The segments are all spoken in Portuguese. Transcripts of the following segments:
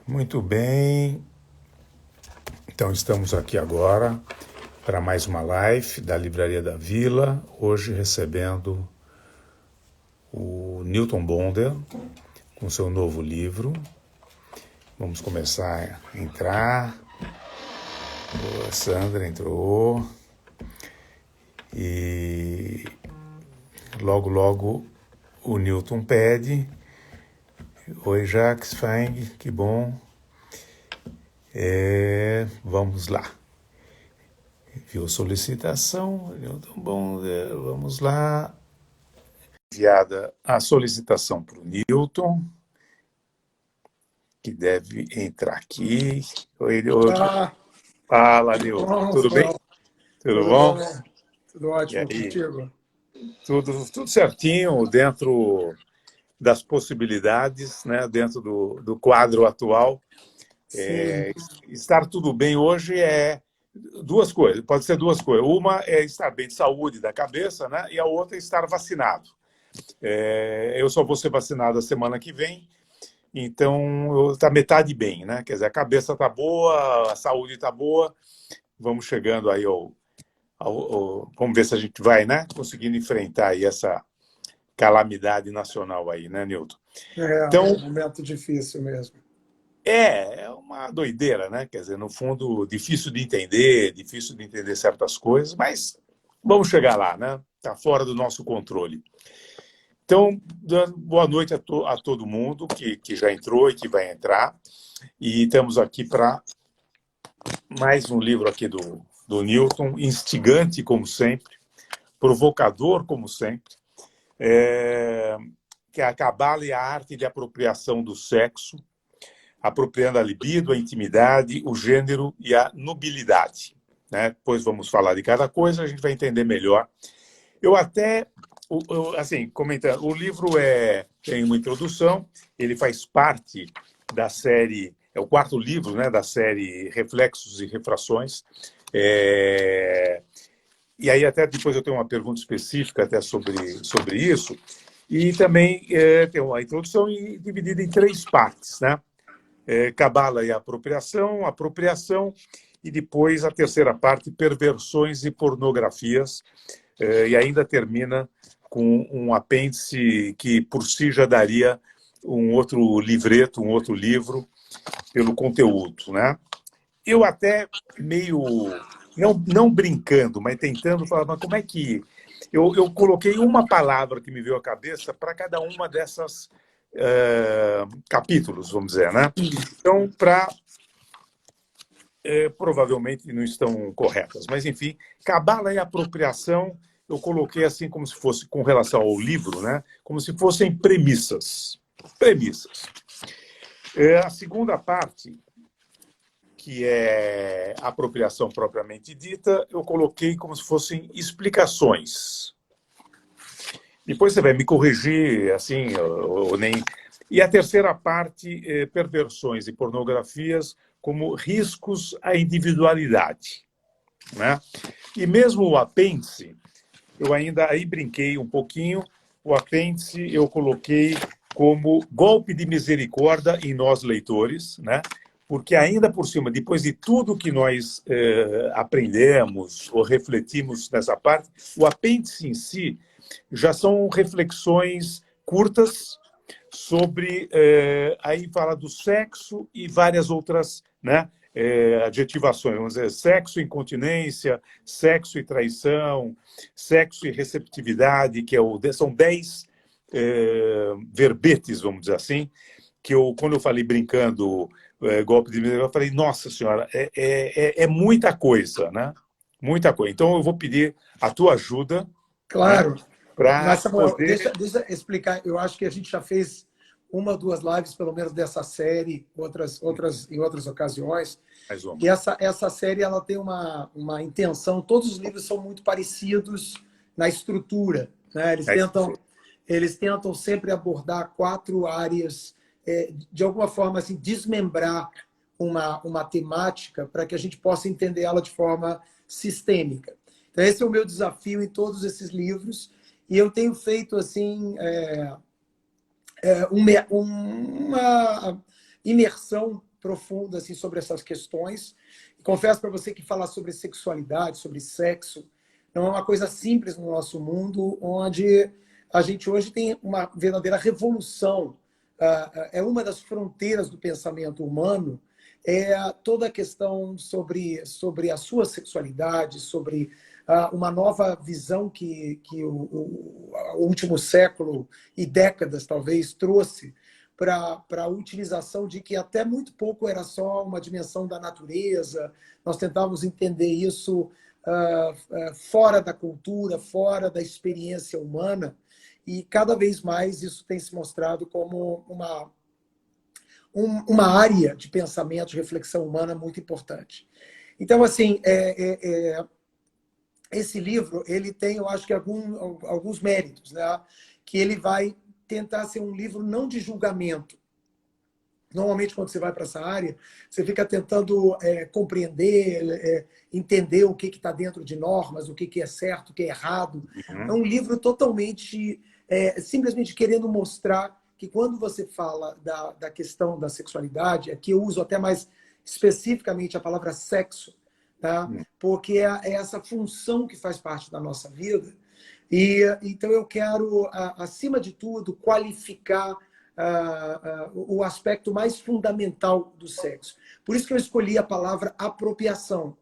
Muito bem, então estamos aqui agora para mais uma live da Livraria da Vila, hoje recebendo o Newton Bonder com seu novo livro. Vamos começar a entrar. A Sandra entrou e logo o Newton pede. Oi, Jacques Fang, que bom. Vamos lá. Enviou solicitação, Newton Bonder, vamos lá. Enviada a solicitação para o Newton, que deve entrar aqui. Oi, Ah, fala, tudo Newton. bom, Tudo bem? Rafael? Tudo Tudo bom? bom? Tudo E ótimo aí? contigo? Tudo certinho, dentro das possibilidades, né? Dentro do quadro atual. Sim, Estar tudo bem hoje é duas coisas, pode ser duas coisas. Uma é estar bem de saúde da cabeça, né? E a outra é estar vacinado. Eu só vou ser vacinado a semana que vem, então está metade bem, né? Quer dizer, a cabeça está boa, a saúde está boa, vamos chegando aí vamos ver se a gente vai, né? Conseguindo enfrentar aí essa calamidade nacional aí, né, Newton? um Então, momento difícil mesmo. é uma doideira, né? Quer dizer, no fundo, difícil de entender certas coisas, mas vamos chegar lá, né? Está fora do nosso controle. Então, dando boa noite a todo mundo que já entrou e que vai entrar. E estamos aqui para mais um livro aqui do Newton, instigante como sempre, provocador como sempre, que é a Cabala e a Arte de Apropriação do Sexo, apropriando a libido, a intimidade, o gênero e a nubilidade. Né? Depois vamos falar de cada coisa, a gente vai entender melhor. Eu até, assim, comentando, o livro tem uma introdução, ele faz parte da série, é o quarto livro, né, da série Reflexos e Refrações. E aí até depois eu tenho uma pergunta específica até sobre isso. E também tem uma introdução dividida em três partes, né? Cabala e apropriação, e depois a terceira parte, perversões e pornografias, e ainda termina com um apêndice que por si já daria um outro livreto, um outro livro, pelo conteúdo, né? Eu até meio, não brincando, mas tentando falar, mas como é que... Eu coloquei uma palavra que me veio à cabeça para cada uma dessas capítulos, vamos dizer, né? Então, provavelmente não estão corretas, mas enfim, cabala e apropriação eu coloquei assim como se fosse com relação ao livro, né? Como se fossem premissas. Premissas. A segunda parte, que é a apropriação propriamente dita, eu coloquei como se fossem explicações. Depois você vai me corrigir, assim, ou nem... E a terceira parte, perversões e pornografias como riscos à individualidade. Né? E mesmo o apêndice, eu ainda aí brinquei um pouquinho, o apêndice eu coloquei como golpe de misericórdia em nós leitores, né? Porque ainda por cima, depois de tudo que nós aprendemos ou refletimos nessa parte, o apêndice em si já são reflexões curtas sobre, aí fala do sexo e várias outras, né, adjetivações, vamos dizer, sexo e incontinência, sexo e traição, sexo e receptividade, são 10 verbetes, vamos dizer assim, que quando eu falei brincando, golpe de misericórdia, eu falei, nossa senhora, é muita coisa, né? Muita coisa. Então eu vou pedir a tua ajuda, né, Claro. para Mas, Samuel, poder... deixa eu explicar. Eu acho que a gente já fez uma ou duas lives, pelo menos dessa série, em outras ocasiões. Mais E uma. essa série ela tem uma intenção. Todos os livros são muito parecidos na estrutura, né? É isso. Eles tentam sempre abordar quatro áreas, de alguma forma assim, desmembrar uma temática para que a gente possa entender ela de forma sistêmica. Então esse é o meu desafio em todos esses livros e eu tenho feito assim uma imersão profundo assim, sobre essas questões. E confesso para você que falar sobre sexualidade, sobre sexo, não é uma coisa simples no nosso mundo, onde a gente hoje tem uma verdadeira revolução. É uma das fronteiras do pensamento humano, é toda a questão sobre a sua sexualidade, sobre uma nova visão que o último século e décadas, talvez, trouxe para a utilização de que até muito pouco era só uma dimensão da natureza. Nós tentávamos entender isso fora da cultura, fora da experiência humana, e cada vez mais isso tem se mostrado como uma área de pensamento, de reflexão humana muito importante. Então, assim, esse livro ele tem, eu acho que, alguns méritos, né? Que ele vai tentar ser um livro não de julgamento. Normalmente, quando você vai para essa área, você fica tentando compreender, entender o que está dentro de normas, o que é certo, o que é errado. Uhum. É um livro totalmente, simplesmente querendo mostrar que quando você fala da questão da sexualidade, aqui eu uso até mais especificamente a palavra sexo, tá? Porque é essa função que faz parte da nossa vida. E então eu quero, acima de tudo, qualificar o aspecto mais fundamental do sexo. Por isso que eu escolhi a palavra apropriação,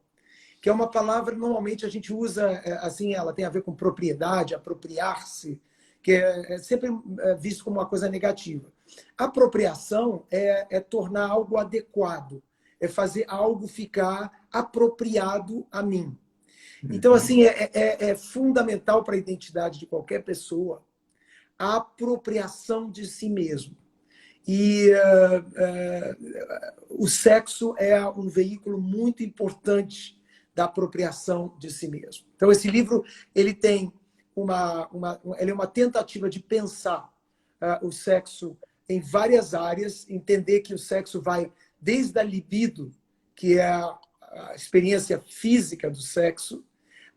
que é uma palavra normalmente a gente usa assim, ela tem a ver com propriedade, apropriar-se, que é sempre visto como uma coisa negativa. Apropriação é tornar algo adequado, é fazer algo ficar apropriado a mim. Então, assim, é fundamental para a identidade de qualquer pessoa a apropriação de si mesmo. E o sexo é um veículo muito importante da apropriação de si mesmo. Então, esse livro ele tem ele é uma tentativa de pensar o sexo em várias áreas, entender que o sexo vai desde a libido, que é a experiência física do sexo,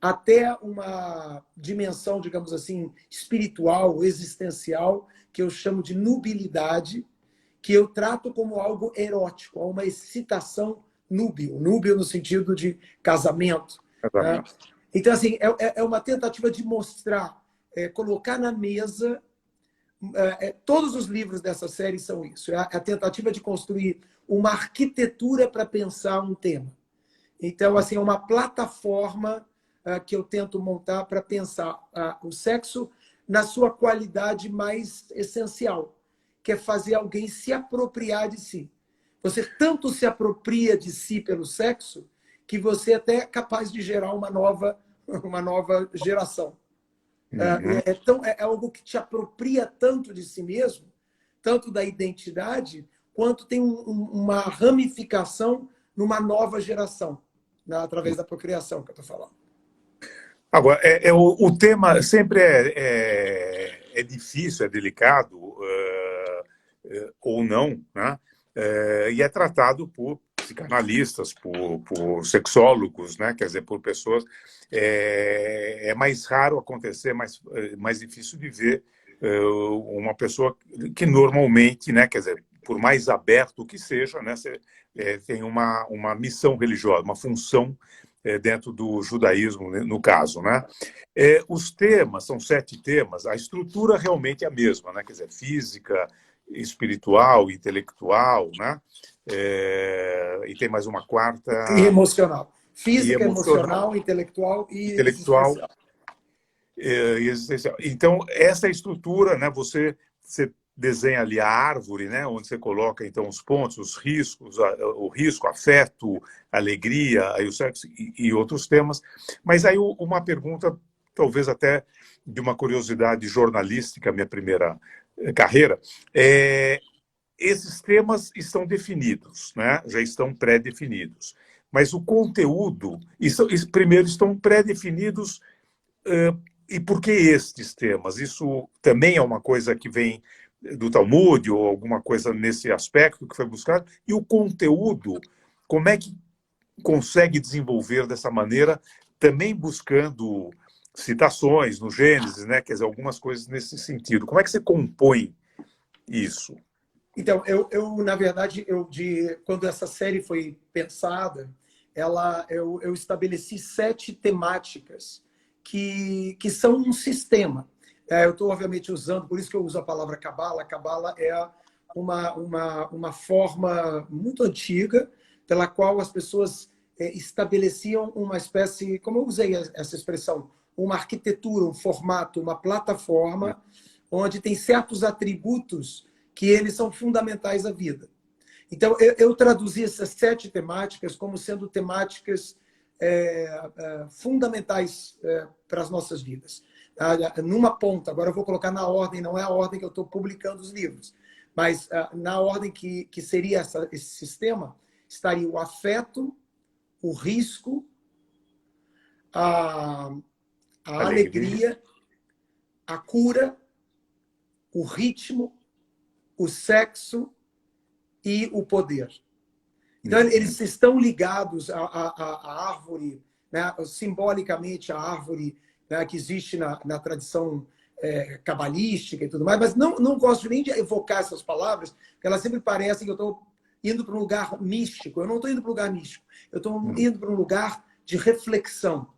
até uma dimensão, digamos assim, espiritual, existencial, que eu chamo de nubilidade, que eu trato como algo erótico, uma excitação núbil, núbil no sentido de casamento. Né? Então, assim, é uma tentativa de mostrar, colocar na mesa. Todos os livros dessa série são isso. É a tentativa de construir uma arquitetura para pensar um tema. Então, assim, é uma plataforma que eu tento montar para pensar o sexo na sua qualidade mais essencial, que é fazer alguém se apropriar de si. Você tanto se apropria de si pelo sexo que você até é capaz de gerar uma nova geração. É algo que te apropria tanto de si mesmo, tanto da identidade, quanto tem uma ramificação numa nova geração, né, através da procriação que eu estou falando. Agora, o tema sempre é difícil, é delicado, ou não, né? E é tratado por psicanalistas, por sexólogos, né? Quer dizer, por pessoas. É mais raro acontecer, mais difícil de ver uma pessoa que normalmente, né? Quer dizer, por mais aberto que seja, né? Tem uma missão religiosa, uma função dentro do judaísmo, no caso, né? Os temas, são 7 temas, a estrutura realmente é a mesma, né? Quer dizer, física, espiritual, intelectual, né? E tem mais uma quarta... E emocional. Física, e emocional, intelectual e existencial. Existencial. Então, essa estrutura, né? Você desenha ali a árvore, né, onde você coloca então os pontos, os riscos, o risco, afeto, alegria, aí o sexo e outros temas. Mas aí uma pergunta, talvez até de uma curiosidade jornalística, minha primeira carreira, esses temas estão definidos, né, já estão pré-definidos. Mas o conteúdo, primeiro, estão pré-definidos. E por que estes temas? Isso também é uma coisa que vem do Talmud ou alguma coisa nesse aspecto que foi buscado? E o conteúdo, como é que consegue desenvolver dessa maneira, também buscando citações no Gênesis, né? Quer dizer, algumas coisas nesse sentido. Como é que você compõe isso? Então, na verdade, quando essa série foi pensada, eu estabeleci 7 temáticas que são um sistema. Eu estou, obviamente, usando, por isso que eu uso a palavra Cabala. Cabala é uma forma muito antiga pela qual as pessoas estabeleciam uma espécie, como eu usei essa expressão, uma arquitetura, um formato, uma plataforma, onde tem certos atributos que eles são fundamentais à vida. Então, eu traduzi essas 7 temáticas como sendo temáticas fundamentais para as nossas vidas. Numa ponta, agora eu vou colocar na ordem, não é a ordem que eu estou publicando os livros, mas na ordem que seria esse sistema, estaria o afeto, o risco, a alegria, a cura, o ritmo, o sexo e o poder. Então, eles estão ligados à árvore, né? Simbolicamente, à árvore, né? Que existe na tradição cabalística e tudo mais, mas não gosto nem de evocar essas palavras, porque elas sempre parecem que eu estou indo para um lugar místico. Eu não estou indo para um lugar místico, eu estou indo para um lugar de reflexão.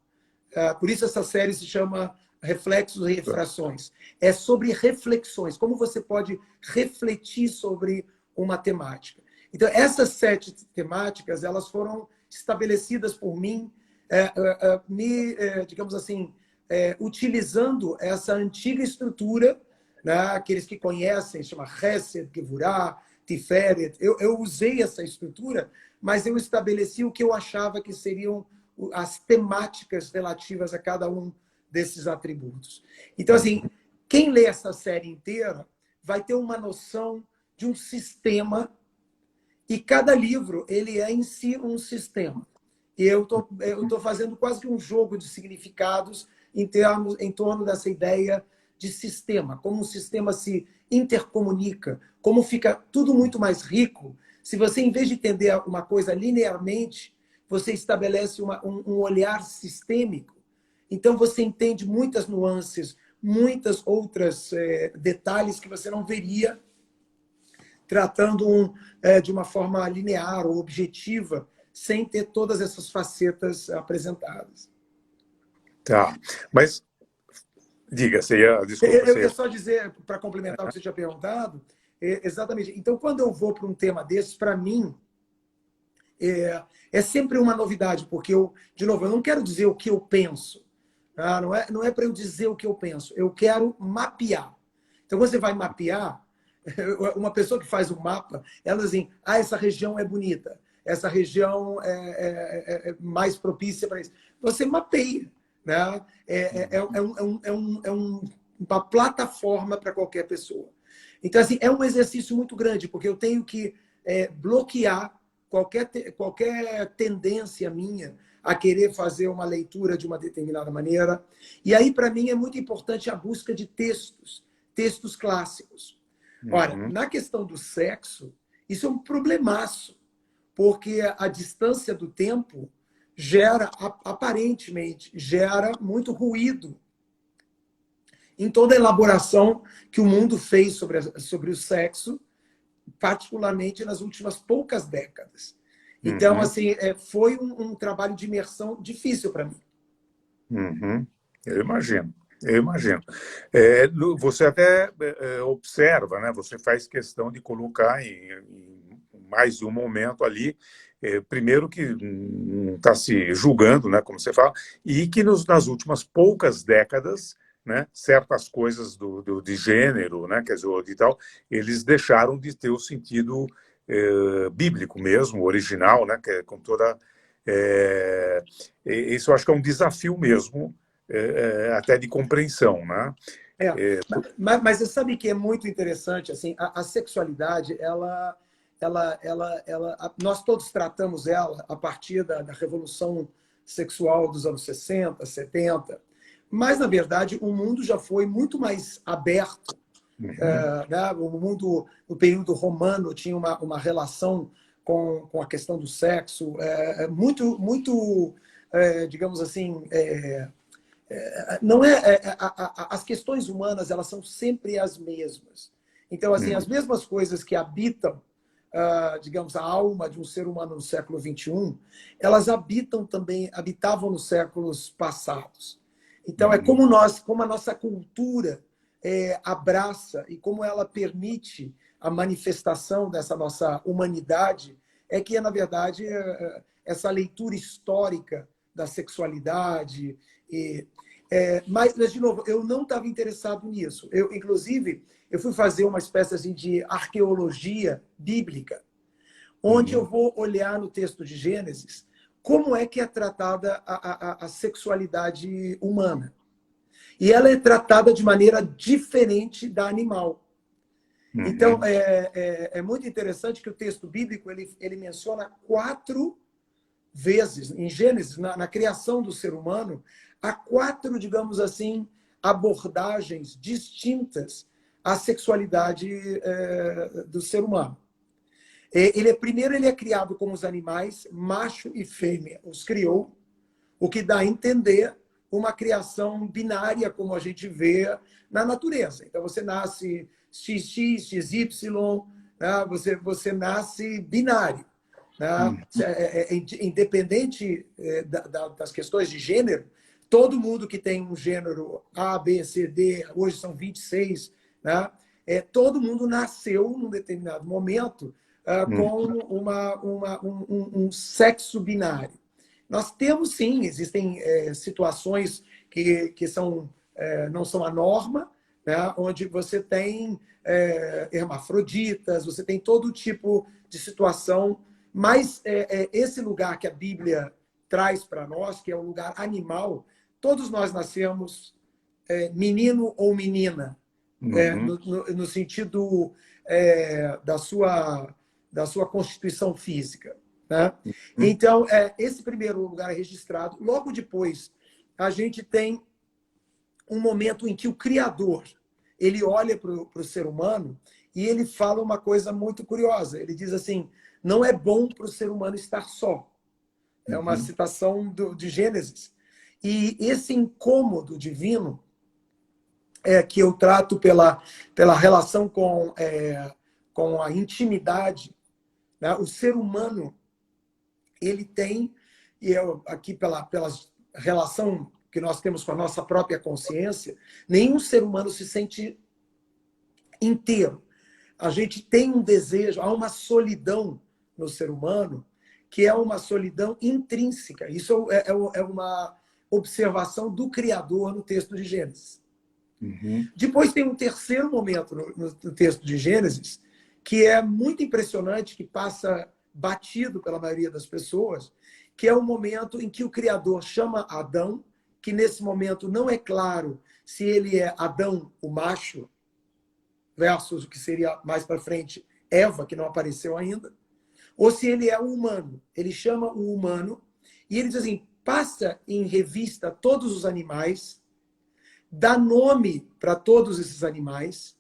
Por isso essa série se chama Reflexos e Refrações. É sobre reflexões, como você pode refletir sobre uma temática. Então, essas 7 temáticas, elas foram estabelecidas por mim, digamos assim, utilizando essa antiga estrutura, né? Aqueles que conhecem, chama Hesed, Gevurah, Tiferet. Eu usei essa estrutura, mas eu estabeleci o que eu achava que seriam as temáticas relativas a cada um desses atributos. Então, assim, quem lê essa série inteira vai ter uma noção de um sistema, e cada livro ele é em si um sistema. E eu tô fazendo quase que um jogo de significados em torno dessa ideia de sistema, como um sistema se intercomunica, como fica tudo muito mais rico se você, em vez de entender uma coisa linearmente, você estabelece um olhar sistêmico. Então, você entende muitas nuances, muitas outras detalhes que você não veria tratando de uma forma linear ou objetiva, sem ter todas essas facetas apresentadas. Tá, mas diga, desculpa. Eu ia só dizer, para complementar o que você tinha perguntado, exatamente. Então, quando eu vou para um tema desses, para mim, é sempre uma novidade, porque de novo, eu não quero dizer o que eu penso. Tá? Não é para eu dizer o que eu penso, eu quero mapear. Então, quando você vai mapear, uma pessoa que faz um mapa, ela diz assim, essa região é bonita, essa região é mais propícia para isso. Você mapeia, né? Uma plataforma para qualquer pessoa. Então, assim, é um exercício muito grande, porque eu tenho que bloquear qualquer tendência minha a querer fazer uma leitura de uma determinada maneira. E aí, para mim, é muito importante a busca de textos clássicos. Ora, na questão do sexo, isso é um problemaço, porque a distância do tempo aparentemente, gera muito ruído em toda a elaboração que o mundo fez sobre o sexo, particularmente nas últimas poucas décadas. Então, assim, foi um trabalho de imersão difícil para mim. Eu imagino. Você até observa, né? Você faz questão de colocar em mais de um momento ali, primeiro que não está se julgando, né? Como você fala, e que nas últimas poucas décadas, né? Certas coisas de gênero, né? Quer dizer, de tal, eles deixaram de ter o sentido bíblico mesmo, original, né? Que é com toda isso eu acho que é um desafio mesmo. Até de compreensão, né? Mas você sabe que é muito interessante, assim, a sexualidade, nós todos tratamos ela a partir da revolução sexual dos anos 60, 70, mas, na verdade, o mundo já foi muito mais aberto. Né? O mundo, no período romano, tinha uma relação com a questão do sexo muito, digamos assim, não as questões humanas, elas são sempre as mesmas. Então, assim, as mesmas coisas que habitam, digamos, a alma de um ser humano no século XXI, elas habitavam nos séculos passados. Então, é como a nossa cultura abraça e como ela permite a manifestação dessa nossa humanidade, é que, na verdade, essa leitura histórica da sexualidade. Mas, de novo, eu não estava interessado nisso. Inclusive, eu fui fazer uma espécie assim, de arqueologia bíblica, onde eu vou olhar no texto de Gênesis como é que é tratada a sexualidade humana. E ela é tratada de maneira diferente da animal. Então, é muito interessante que o texto bíblico ele menciona 4 vezes, em Gênesis, na criação do ser humano, há 4, digamos assim, abordagens distintas à sexualidade do ser humano. Primeiro, ele é criado como os animais, macho e fêmea, os criou, o que dá a entender uma criação binária, como a gente vê na natureza. Então, você nasce XX, XY, né? Você nasce binário. Né? Independente das questões de gênero, todo mundo que tem um gênero A, B, C, D, hoje são 26, né? Todo mundo nasceu num determinado momento com um sexo binário. Nós temos, sim, existem situações que não são a norma, né? Onde você tem hermafroditas, você tem todo tipo de situação, mas esse lugar que a Bíblia traz para nós, que é o lugar animal, todos nós nascemos menino ou menina, no sentido da sua constituição física. Né? Então, esse primeiro lugar é registrado. Logo depois, a gente tem um momento em que o Criador ele olha para o ser humano e ele fala uma coisa muito curiosa. Ele diz assim, não é bom para o ser humano estar só. É uma citação de Gênesis. E esse incômodo divino que eu trato pela relação com a intimidade, né? O ser humano ele tem, e eu aqui pela relação que nós temos com a nossa própria consciência, nenhum ser humano se sente inteiro. A gente tem um desejo, há uma solidão no ser humano, que é uma solidão intrínseca. Isso é uma observação do Criador no texto de Gênesis. Depois tem um terceiro momento no texto de Gênesis, que é muito impressionante, que passa batido pela maioria das pessoas, que é o momento em que o Criador chama Adão, que nesse momento não é claro se ele é Adão, o macho, versus o que seria mais para frente Eva, que não apareceu ainda, ou se ele é o humano. Ele chama o humano e ele diz assim, passa em revista todos os animais, dá nome para todos esses animais,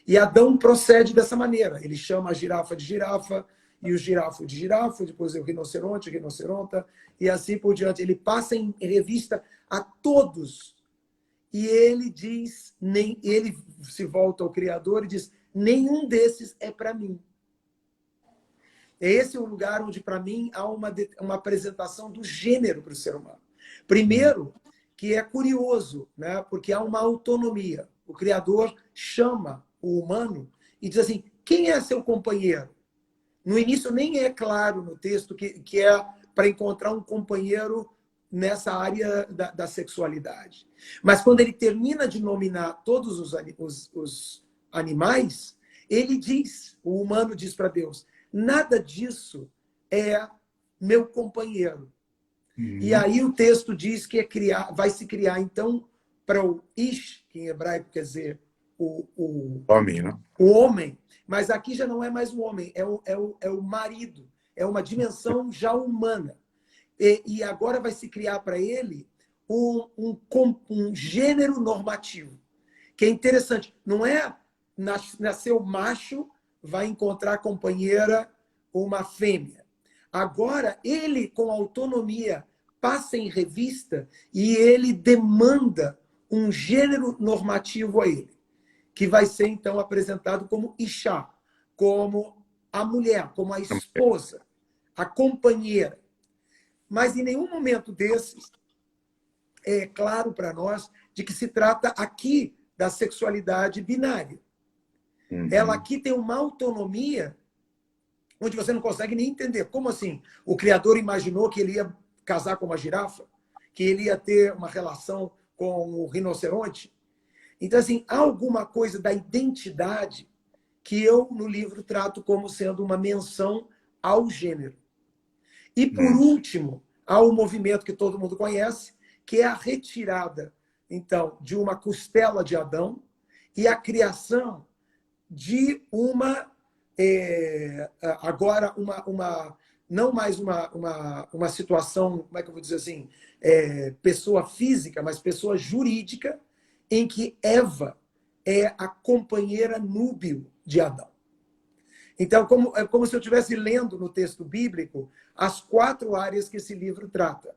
e Adão procede dessa maneira. Ele chama a girafa de girafa, e o girafo de girafa, depois o rinoceronte, rinoceronta, e assim por diante. Ele passa em revista a todos. E ele diz, ele se volta ao Criador e diz, nenhum desses é para mim. Esse é o lugar onde, para mim, há uma apresentação do gênero para o ser humano. Primeiro, que é curioso, né? Porque há uma autonomia. O Criador chama o humano e diz assim, quem é seu companheiro? No início nem é claro no texto que é para encontrar um companheiro nessa área da sexualidade. Mas quando ele termina de nominar todos os animais, ele diz, o humano diz para Deus, nada disso é meu companheiro. E aí o texto diz que vai se criar, então, para o Ish, que em hebraico quer dizer homem, né? O homem, mas aqui já não é mais o homem, é o marido, é uma dimensão já humana. E agora vai se criar para ele um gênero normativo, que é interessante. Não é nasceu macho, vai encontrar companheira uma fêmea. Agora, ele, com autonomia, passa em revista e ele demanda um gênero normativo a ele. que vai ser, então, apresentado como Isha, como a mulher, como a esposa, a companheira. Mas em nenhum momento desses é claro para nós de que se trata aqui da sexualidade binária. Ela aqui tem uma autonomia onde você não consegue nem entender. Como assim? O Criador imaginou que ele ia casar com uma girafa? Que ele ia ter uma relação com o rinoceronte? Então, assim, há alguma coisa da identidade que eu, no livro, trato como sendo uma menção ao gênero. E, por último, há um movimento que todo mundo conhece, que é a retirada, então, de uma costela de Adão e a criação de uma, agora, não mais uma situação, como é que eu vou dizer assim, pessoa física, mas pessoa jurídica, em que Eva é a companheira núbil de Adão. Então, é como se eu estivesse lendo no texto bíblico as 4 áreas que esse livro trata.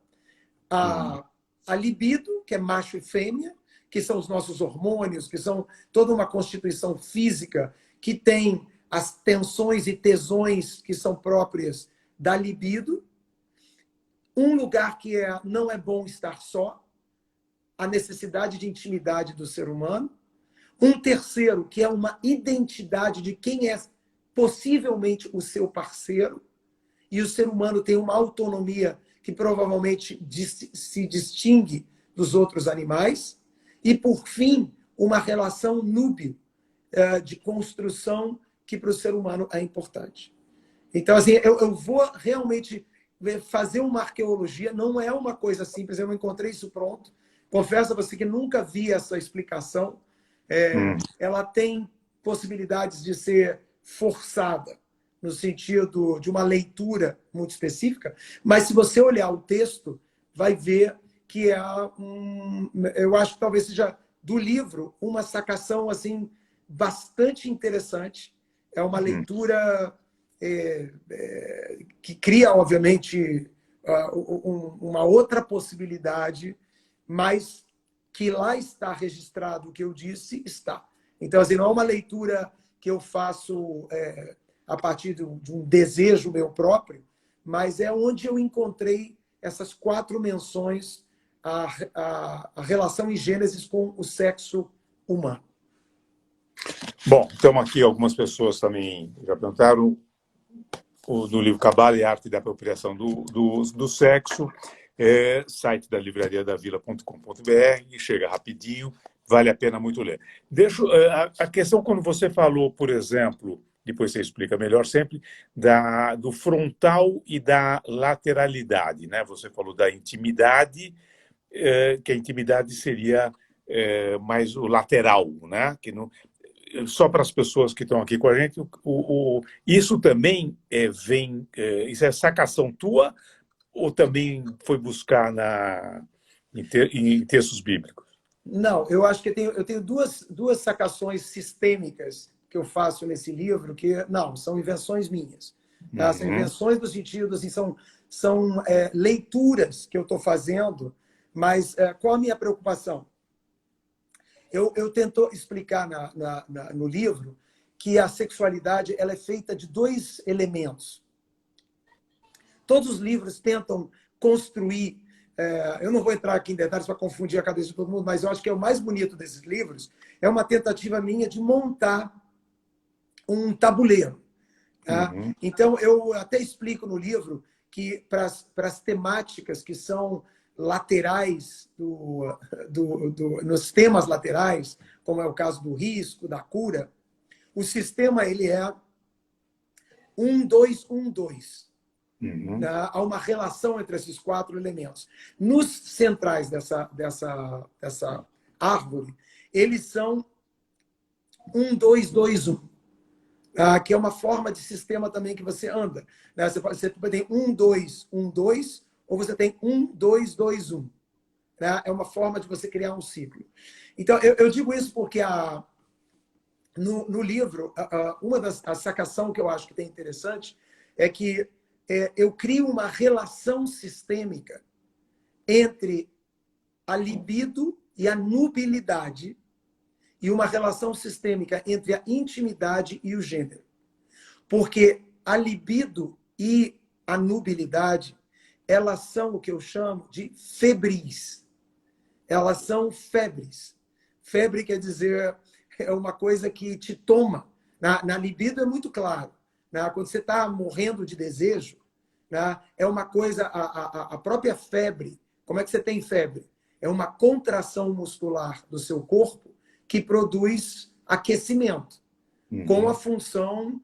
A libido, que é macho e fêmea, que são os nossos hormônios, que são toda uma constituição física que tem as tensões e tesões que são próprias da libido. Um lugar que não é bom estar só, a necessidade de intimidade do ser humano. Um terceiro, que é uma identidade de quem é possivelmente o seu parceiro. E o ser humano tem uma autonomia que provavelmente se distingue dos outros animais. E, por fim, uma relação núbil de construção que para o ser humano é importante. Então, assim, eu vou realmente fazer uma arqueologia, não é uma coisa simples, eu não encontrei isso pronto. Confesso a você que nunca vi essa explicação. Ela tem possibilidades de ser forçada, no sentido de uma leitura muito específica, mas se você olhar o texto, vai ver que eu acho que talvez seja do livro uma sacação assim bastante interessante. É uma leitura que cria, obviamente, uma outra possibilidade, mas que lá está registrado o que eu disse, está. Então, assim, não é uma leitura que eu faço a partir de um desejo meu próprio, mas é onde eu encontrei essas 4 menções à relação em Gênesis com o sexo humano. Bom, então aqui algumas pessoas também já perguntaram no livro Cabala e Arte da Apropriação do Sexo, site da livrariadavila.com.br, chega rapidinho, vale a pena muito ler. A questão quando você falou, por exemplo, depois você explica melhor sempre, do frontal e da lateralidade, né? Você falou da intimidade, que a intimidade seria mais o lateral, né? Que não, só para as pessoas que estão aqui com a gente, isso também isso é sacação tua ou também foi buscar em textos bíblicos? Não, eu acho que eu tenho duas sacações sistêmicas que eu faço nesse livro, que não, são invenções minhas. Tá? São invenções no sentido, assim, são leituras que eu estou fazendo, mas qual a minha preocupação? Eu tento explicar no livro que a sexualidade ela é feita de 2 elementos. Todos os livros tentam construir, eu não vou entrar aqui em detalhes para confundir a cabeça de todo mundo, mas eu acho que é o mais bonito desses livros, é uma tentativa minha de montar um tabuleiro. Tá? Então, eu até explico no livro que para as temáticas que são laterais, nos temas laterais, como é o caso do risco, da cura, o sistema ele é 1-2-1-2. Tá? Há uma relação entre esses 4 elementos. Nos centrais dessa árvore, eles são 1-2-2-1. Que é uma forma de sistema também que você anda. Né? Você tem 1-2-1-2, ou você tem 1-2-2-1. Né? É uma forma de você criar um ciclo. Então, eu digo isso porque no livro, uma a sacação que eu acho que tem interessante é que eu crio uma relação sistêmica entre a libido e a nubilidade e uma relação sistêmica entre a intimidade e o gênero. Porque a libido e a nubilidade, elas são o que eu chamo de febris. Elas são febres. Febre quer dizer, é uma coisa que te toma. Na libido é muito claro. Né? Quando você está morrendo de desejo, né? É uma coisa, a própria febre. Como é que você tem febre? É uma contração muscular do seu corpo que produz aquecimento, com a função,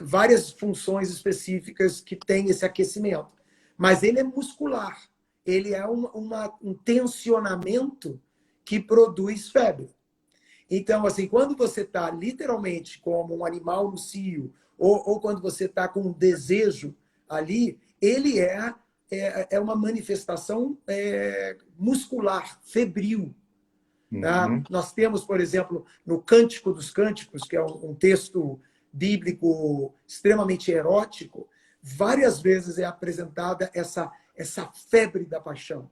várias funções específicas que tem esse aquecimento. Mas ele é muscular. Ele é um tensionamento que produz febre. Então, assim, quando você está literalmente como um animal no cio, ou quando você está com um desejo ali, ele é uma manifestação muscular, febril. Tá? Nós temos, por exemplo, no Cântico dos Cânticos, que é um texto bíblico extremamente erótico, várias vezes é apresentada essa febre da paixão.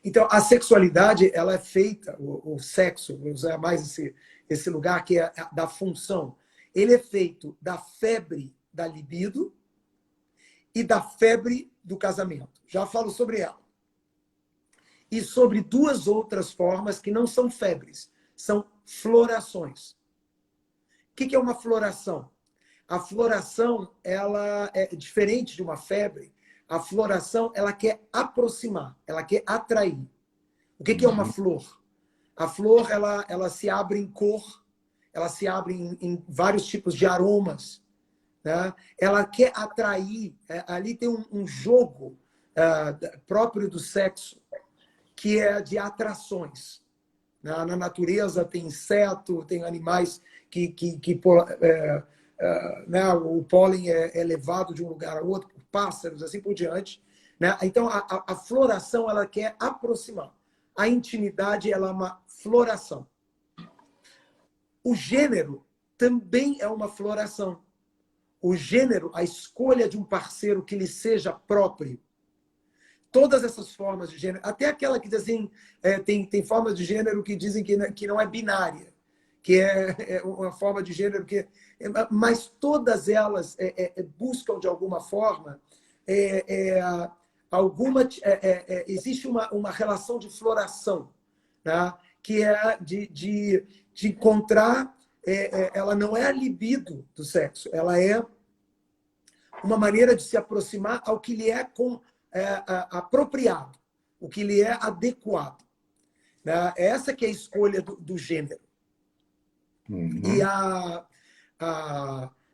Então, a sexualidade, ela é feita, o sexo, vou usar mais esse lugar que é da função, ele é feito da febre da libido e da febre do casamento. Já falo sobre ela. E sobre duas outras formas que não são febres, são florações. O que é uma floração? A floração, ela é diferente de uma febre. A floração, ela quer aproximar, ela quer atrair. O que é uma flor? A flor, ela se abre em cor, ela se abre em vários tipos de aromas. Né? Ela quer atrair, ali tem um jogo próprio do sexo, que é de atrações. Na natureza tem inseto, tem animais né, o pólen é levado de um lugar a outro por pássaros, assim por diante. Né? Então, a floração, ela quer aproximar. A intimidade, ela é uma floração. O gênero também é uma floração. O gênero, a escolha de um parceiro que lhe seja próprio. Todas essas formas de gênero, até aquela que dizem, tem formas de gênero que dizem que não é binária, que é uma forma de gênero que... Mas todas elas buscam, de alguma forma, existe uma relação de floração, né? Que é de encontrar... ela não é a libido do sexo, ela é uma maneira de se aproximar ao que lhe é apropriado, o que lhe é adequado. Né? Essa que é a escolha do gênero. E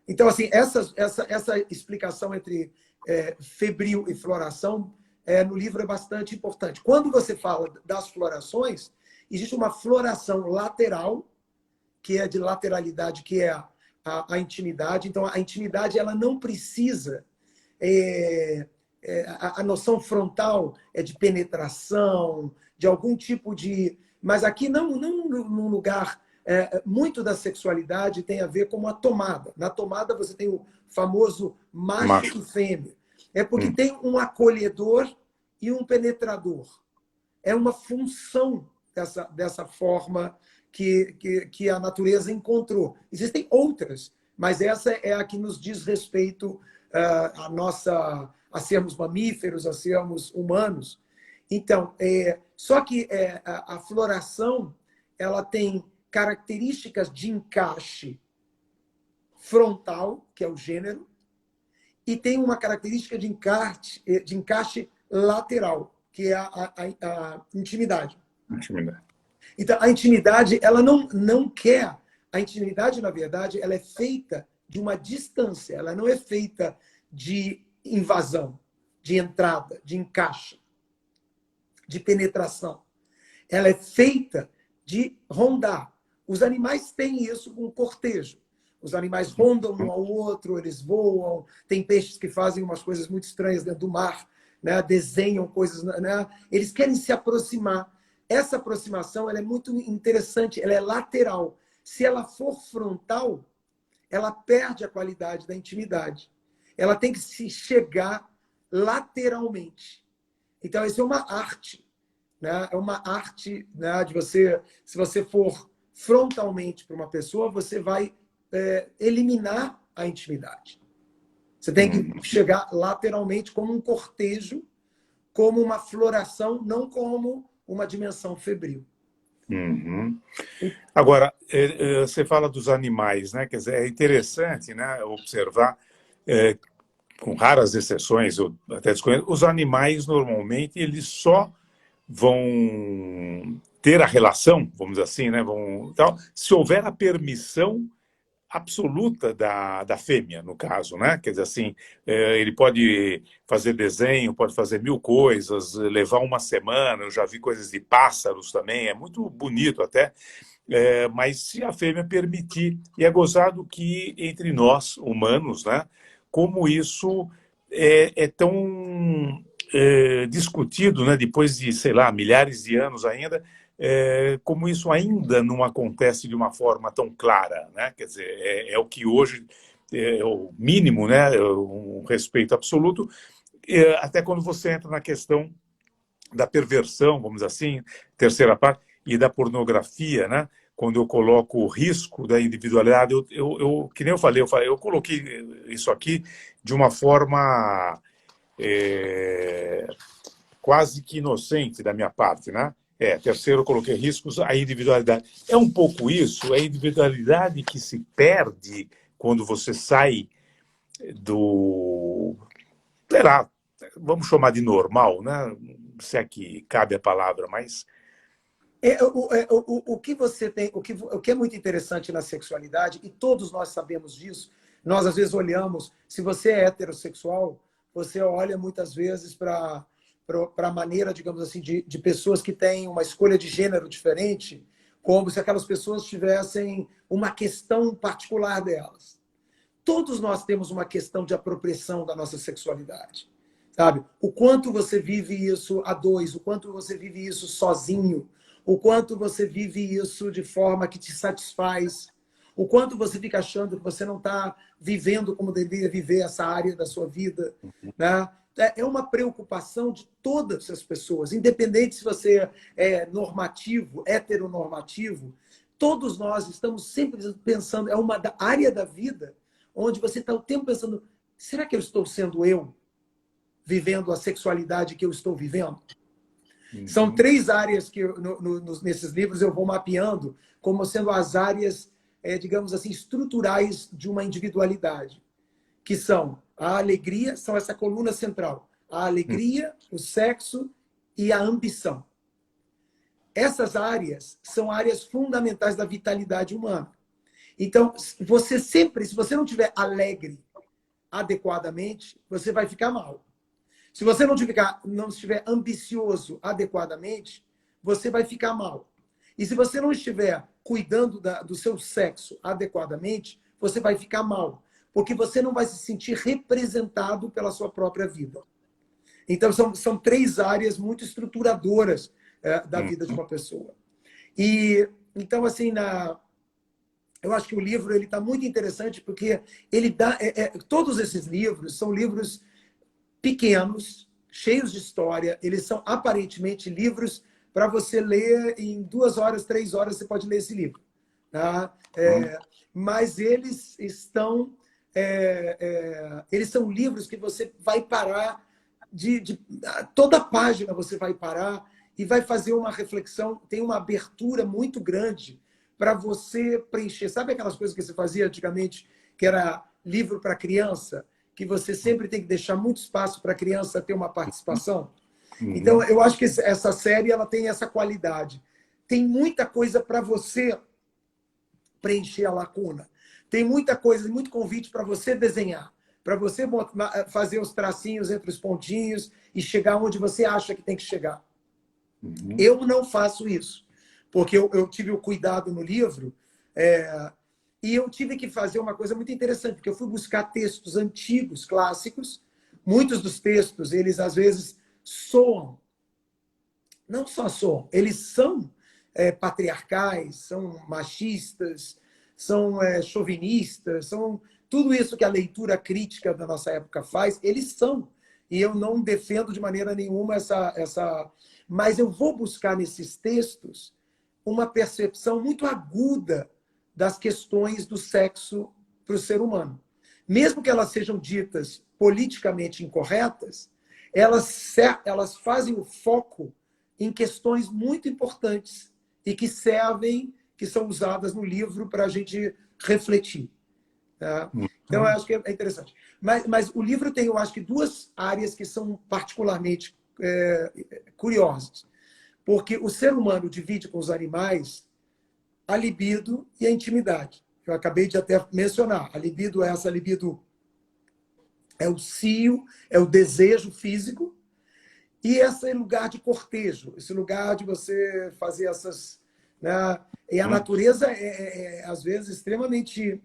então, assim, essa explicação entre febril e floração no livro é bastante importante. Quando você fala das florações, existe uma floração lateral, que é de lateralidade, que é a intimidade. Então, a intimidade, ela não precisa... a noção frontal é de penetração, de algum tipo de... Mas aqui não num lugar... muito da sexualidade tem a ver com a tomada. Na tomada você tem o famoso macho e fêmea. É porque tem um acolhedor e um penetrador. É uma função dessa forma que a natureza encontrou. Existem outras, mas essa é a que nos diz respeito a sermos mamíferos, a sermos humanos. Então, só que a floração, ela tem características de encaixe frontal, que é o gênero, e tem uma característica de encaixe lateral, que é a intimidade. Então, a intimidade, ela não quer... A intimidade, na verdade, ela é feita de uma distância, ela não é feita de invasão, de entrada, de encaixe, de penetração. Ela é feita de rondar. Os animais têm isso com cortejo. Os animais rondam um ao outro, eles voam. Tem peixes que fazem umas coisas muito estranhas dentro do mar, né? Desenham coisas, né? Eles querem se aproximar. Essa aproximação, ela é muito interessante, ela é lateral. Se ela for frontal, ela perde a qualidade da intimidade. Ela tem que se chegar lateralmente. Então, isso é uma arte. né? É uma arte, né, de você, se você for frontalmente para uma pessoa, você vai eliminar a intimidade. Você tem que chegar lateralmente como um cortejo, como uma floração, não como uma dimensão febril. Uhum. Agora, você fala dos animais, né? Quer dizer, é interessante, né, observar, com raras exceções, eu até desconheço, os animais normalmente eles só vão ter a relação, vamos dizer assim, né? Então, se houver a permissão absoluta da fêmea, no caso, né? Quer dizer assim, ele pode fazer desenho, pode fazer mil coisas, levar uma semana, eu já vi coisas de pássaros também, é muito bonito até, mas se a fêmea permitir, e é gozado que entre nós, humanos, né? Como isso é tão discutido, né? Depois de, sei lá, milhares de anos ainda, como isso ainda não acontece de uma forma tão clara, né? Quer dizer, é o que hoje é o mínimo, né? Um respeito absoluto, até quando você entra na questão da perversão, vamos dizer assim, terceira parte, e da pornografia, né? Quando eu coloco o risco da individualidade, que nem eu coloquei isso aqui de uma forma quase que inocente da minha parte, né? Terceiro, eu coloquei riscos à individualidade. É um pouco isso, é a individualidade que se perde quando você sai do, sei lá, vamos chamar de normal, né? Se é que cabe a palavra, mas O que você tem, o que é muito interessante na sexualidade, e todos nós sabemos disso, nós às vezes olhamos, se você é heterossexual, você olha muitas vezes para a maneira, digamos assim, de pessoas que têm uma escolha de gênero diferente, como se aquelas pessoas tivessem uma questão particular delas. Todos nós temos uma questão de apropriação da nossa sexualidade, sabe? O quanto você vive isso a dois, o quanto você vive isso sozinho, o quanto você vive isso de forma que te satisfaz, o quanto você fica achando que você não está vivendo como deveria viver essa área da sua vida, né? É uma preocupação de todas as pessoas, independente se você é normativo, heteronormativo, todos nós estamos sempre pensando, é uma área da vida onde você está o tempo pensando, será que eu estou sendo eu, vivendo a sexualidade que eu estou vivendo? São três áreas que, nesses livros, eu vou mapeando como sendo as áreas, digamos assim, estruturais de uma individualidade, que são a alegria, são essa coluna central, a alegria, o sexo e a ambição. Essas áreas são áreas fundamentais da vitalidade humana. Então, você sempre, se você não estiver alegre adequadamente, você vai ficar mal. Se você não estiver ambicioso adequadamente, você vai ficar mal. E se você não estiver cuidando do seu sexo adequadamente, você vai ficar mal. Porque você não vai se sentir representado pela sua própria vida. Então, são três áreas muito estruturadoras da vida de uma pessoa. E, então, assim, eu acho que o livro está muito interessante porque ele dá... todos esses livros são livros pequenos, cheios de história. Eles são aparentemente livros para você ler em 2 horas, 3 horas, você pode ler esse livro. Tá? Mas eles estão... eles são livros que você vai parar toda página você vai parar e vai fazer uma reflexão, tem uma abertura muito grande para você preencher. Sabe aquelas coisas que você fazia antigamente, que era livro para criança, que você sempre tem que deixar muito espaço para a criança ter uma participação? Então, eu acho que essa série ela tem essa qualidade. Tem muita coisa para você preencher a lacuna. Tem muita coisa, muito convite para você desenhar, para você fazer os tracinhos entre os pontinhos e chegar onde você acha que tem que chegar. Eu não faço isso, porque eu tive o cuidado no livro e eu tive que fazer uma coisa muito interessante, porque eu fui buscar textos antigos, clássicos. Muitos dos textos, eles às vezes soam, não só soam, eles são patriarcais, são machistas, são chauvinistas, são tudo isso que a leitura crítica da nossa época faz, eles são. e eu não defendo de maneira nenhuma essa... Mas eu vou buscar nesses textos uma percepção muito aguda das questões do sexo para o ser humano. Mesmo que elas sejam ditas politicamente incorretas, elas fazem o foco em questões muito importantes e que servem, que são usadas no livro para a gente refletir. Tá? Então, eu acho que é interessante. Mas o livro tem, eu acho que, duas áreas que são particularmente curiosas. Porque o ser humano divide com os animais a libido e a intimidade. Eu acabei de até mencionar. A libido é essa libido, é o cio, é o desejo físico, e esse lugar de cortejo, esse lugar de você fazer essas... Né? E a natureza às vezes, extremamente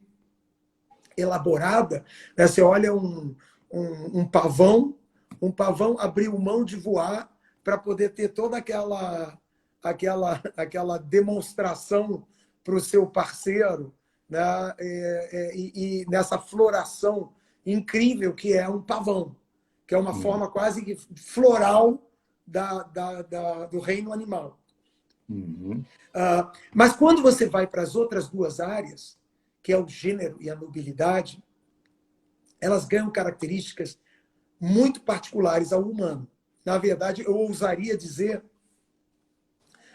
elaborada. Né? Você olha um pavão abriu mão de voar para poder ter toda aquela demonstração para o seu parceiro, né? E nessa floração incrível que é um pavão, que é uma forma quase que floral do reino animal. Mas quando você vai para as outras duas áreas, que é o gênero e a nobilidade, elas ganham características muito particulares ao humano. Na verdade, eu ousaria dizer,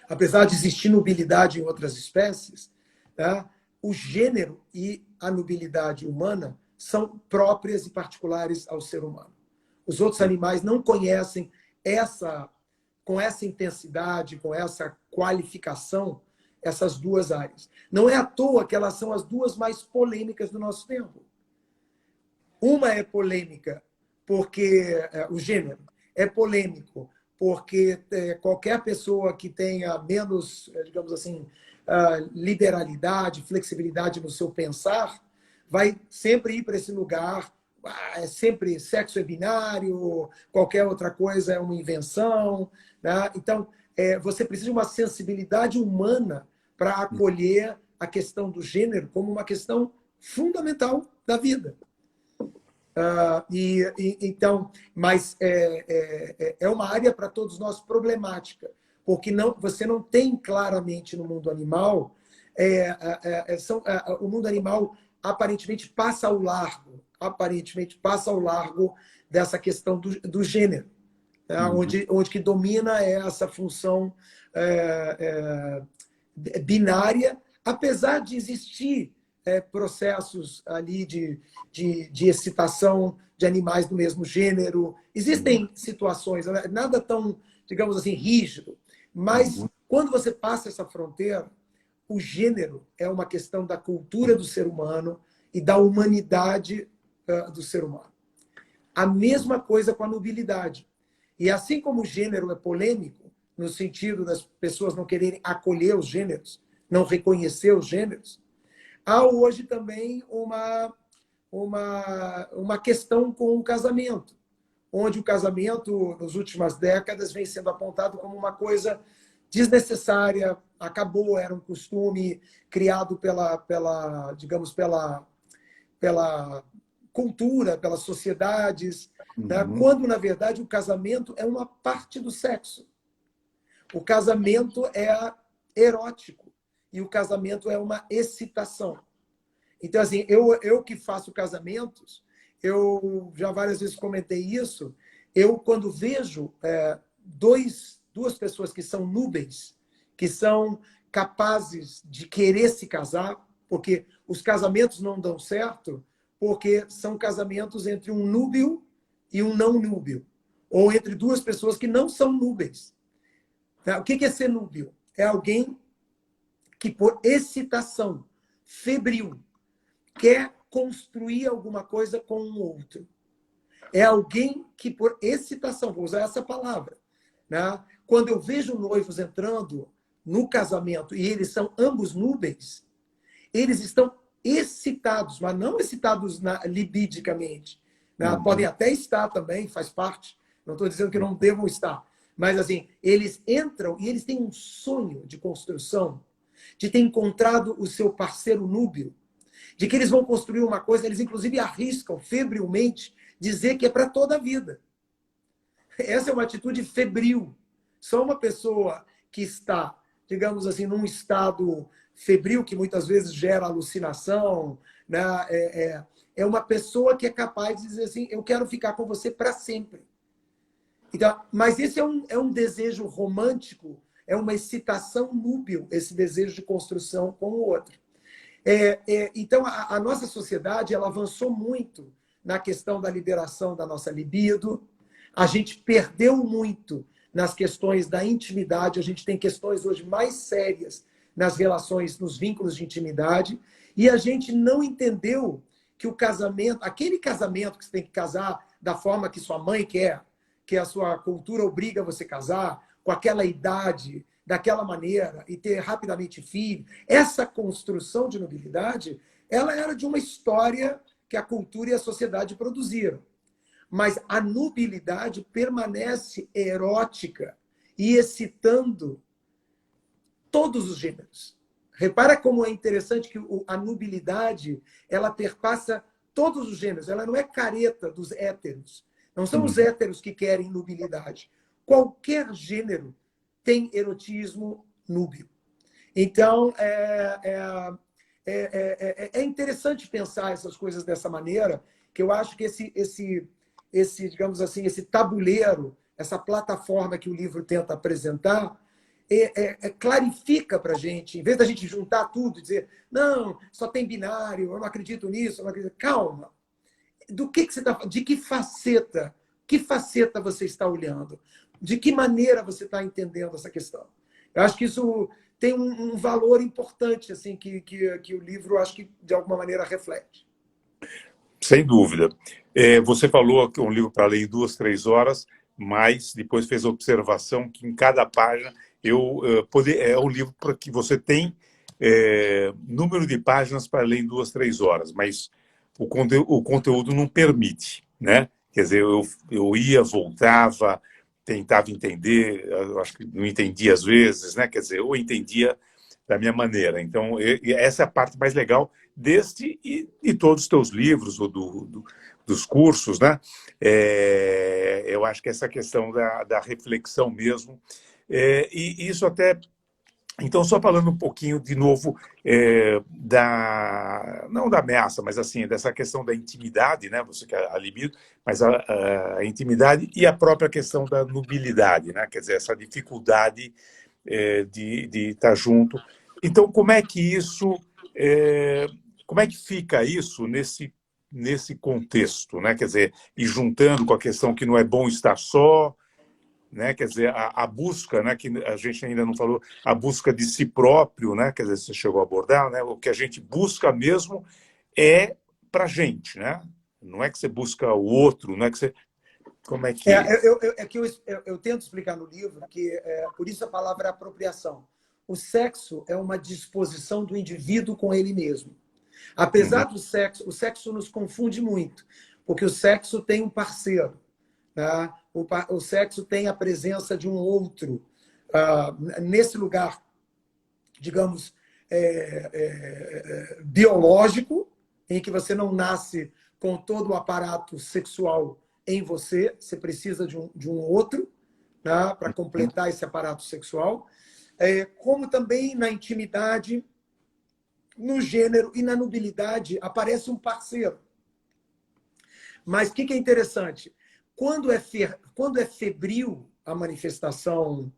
apesar de existir nobilidade em outras espécies, tá? O gênero e a nobilidade humana são próprias e particulares ao ser humano. Os outros animais não conhecem com essa intensidade, com essa qualificação, essas duas áreas. Não é à toa que elas são as duas mais polêmicas do nosso tempo. Uma é polêmica porque o gênero é polêmico, porque qualquer pessoa que tenha menos, digamos assim, liberalidade, flexibilidade no seu pensar, vai sempre ir para esse lugar, é sempre sexo é binário, qualquer outra coisa é uma invenção. Né? Então, você precisa de uma sensibilidade humana para acolher a questão do gênero como uma questão fundamental da vida. Então, mas é uma área para todos nós problemática, porque você não tem claramente no mundo animal, o mundo animal aparentemente passa ao largo dessa questão do gênero, né? onde que domina essa função binária, apesar de existir processos ali de excitação de animais do mesmo gênero. Existem situações, nada tão, digamos assim, rígido, mas quando você passa essa fronteira, o gênero é uma questão da cultura do ser humano e da humanidade do ser humano. A mesma coisa com a nobilidade. E assim como o gênero é polêmico, no sentido das pessoas não quererem acolher os gêneros, não reconhecer os gêneros, há hoje também uma questão com o casamento, onde o casamento, nas últimas décadas, vem sendo apontado como uma coisa desnecessária, acabou, era um costume criado digamos, pela cultura, pelas sociedades, né? Quando, na verdade, o casamento é uma parte do sexo. O casamento é erótico e o casamento é uma excitação. Então, assim, eu que faço casamentos, eu já várias vezes comentei isso, eu, quando vejo duas pessoas que são núbeis, que são capazes de querer se casar, porque os casamentos não dão certo, porque são casamentos entre um núbio e um não núbio, ou entre duas pessoas que não são núbeis. O que é ser núbio? É alguém que, por excitação febril, quer construir alguma coisa com um outro. É alguém que, por excitação, vou usar essa palavra, né? Quando eu vejo noivos entrando no casamento e eles são ambos núbeis, eles estão excitados, mas não excitados libidicamente. Né? Podem até estar também, faz parte. Não estou dizendo que não devam estar. Mas, assim, eles entram e eles têm um sonho de construção, de ter encontrado o seu parceiro núbio, de que eles vão construir uma coisa, eles inclusive arriscam febrilmente dizer que é para toda a vida. essa é uma atitude febril. Só uma pessoa que está, digamos assim, num estado febril, que muitas vezes gera alucinação, né? É uma pessoa que é capaz de dizer assim, eu quero ficar com você para sempre. Então, mas esse é um desejo romântico, é uma excitação núbil, esse desejo de construção com o outro. Então, a nossa sociedade ela avançou muito na questão da liberação da nossa libido. A gente perdeu muito nas questões da intimidade. A gente tem questões hoje mais sérias nas relações, nos vínculos de intimidade. E a gente não entendeu que o casamento, aquele casamento que você tem que casar da forma que sua mãe quer, que a sua cultura obriga você a casar, com aquela idade, daquela maneira, e ter rapidamente filho, essa construção de nobilidade, ela era de uma história que a cultura e a sociedade produziram. Mas a nubilidade permanece erótica e excitando todos os gêneros. Repara como é interessante que a nubilidade ela perpassa todos os gêneros. Ela não é careta dos héteros. Não são os héteros que querem nubilidade. Qualquer gênero tem erotismo núbio. Então, é interessante pensar essas coisas dessa maneira, que eu acho que digamos assim, esse tabuleiro, essa plataforma que o livro tenta apresentar, clarifica para a gente, em vez da gente juntar tudo e dizer, não, só tem binário, eu não acredito nisso, eu não acredito. Calma. Do que você está falando? De que faceta? Que faceta você está olhando? De que maneira você está entendendo essa questão? Eu acho que isso tem um valor importante assim que o livro, acho que, de alguma maneira, reflete. Sem dúvida. Você falou que é um livro para ler em 2, 3 horas, mas depois fez a observação que em cada página é um livro para que você tem número de páginas para ler em 2, 3 horas, mas o conteúdo não permite, né? Quer dizer, eu ia, voltava, tentava entender, eu acho que não entendia às vezes, né? Quer dizer, eu entendia da minha maneira. Então, essa é a parte mais legal deste e todos os teus livros, ou dos cursos, né? Eu acho que essa questão da reflexão mesmo. E isso até... Então, só falando um pouquinho, de novo, não da ameaça, mas assim, dessa questão da intimidade, né? Você quer a libido, mas a intimidade e a própria questão da nubilidade, né? Quer dizer, essa dificuldade de estar junto. Então, como é que fica isso nesse contexto, né? Quer dizer, e juntando com a questão que não é bom estar só, né? Quer dizer, a busca, né? Que a gente ainda não falou, a busca de si próprio, né? Quer dizer, você chegou a abordar, né? O que a gente busca mesmo é para a gente, né? Não é que você busca o outro, não é que você... Como é que... Eu tento explicar no livro que, por isso a palavra apropriação. O sexo é uma disposição do indivíduo com ele mesmo. Apesar do sexo, o sexo nos confunde muito, porque o sexo tem um parceiro, tá? O sexo tem a presença de um outro. Nesse lugar, digamos, biológico, em que você não nasce com todo o aparato sexual em você, você precisa de um outro, né, para completar esse aparato sexual, como também na intimidade, no gênero e na nubilidade aparece um parceiro. Mas o que é interessante? Quando é febril a manifestação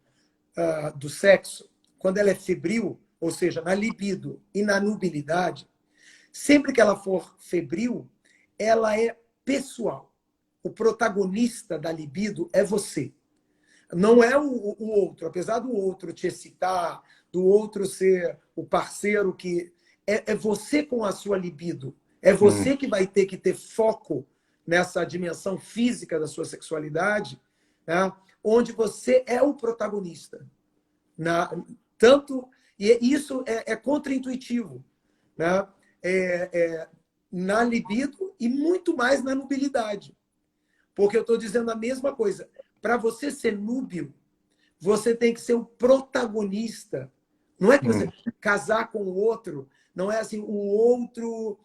do sexo, quando ela é febril, ou seja, na libido e na nubilidade, sempre que ela for febril, ela é pessoal. O protagonista da libido é você. Não é o outro. Apesar do outro te excitar, do outro ser o parceiro que... É você com a sua libido. É você que vai ter que ter foco nessa dimensão física da sua sexualidade, né? Onde você é o protagonista. E isso é contraintuitivo, né? Na libido e muito mais na nubilidade. Porque eu estou dizendo a mesma coisa. Para você ser núbil, você tem que ser o protagonista. Não é que você casar com o outro, não é assim, o outro...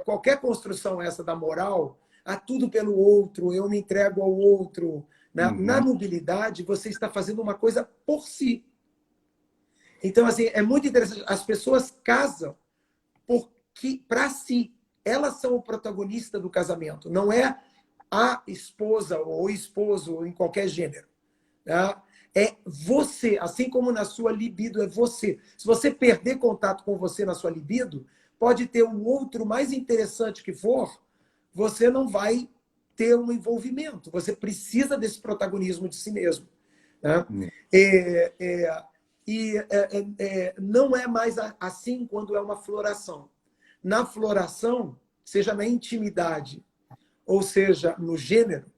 qualquer construção essa da moral, tudo pelo outro, eu me entrego ao outro. Na Uhum. nubilidade, você está fazendo uma coisa por si. Então, assim, é muito interessante. As pessoas casam para si. Elas são o protagonista do casamento. Não é a esposa ou o esposo em qualquer gênero. Tá? É você, assim como na sua libido é você. Se você perder contato com você na sua libido, pode ter o outro mais interessante que for, você não vai ter um envolvimento. Você precisa desse protagonismo de si mesmo. Né? É, é, não é mais assim quando é uma floração. Na floração, seja na intimidade, ou seja, no gênero,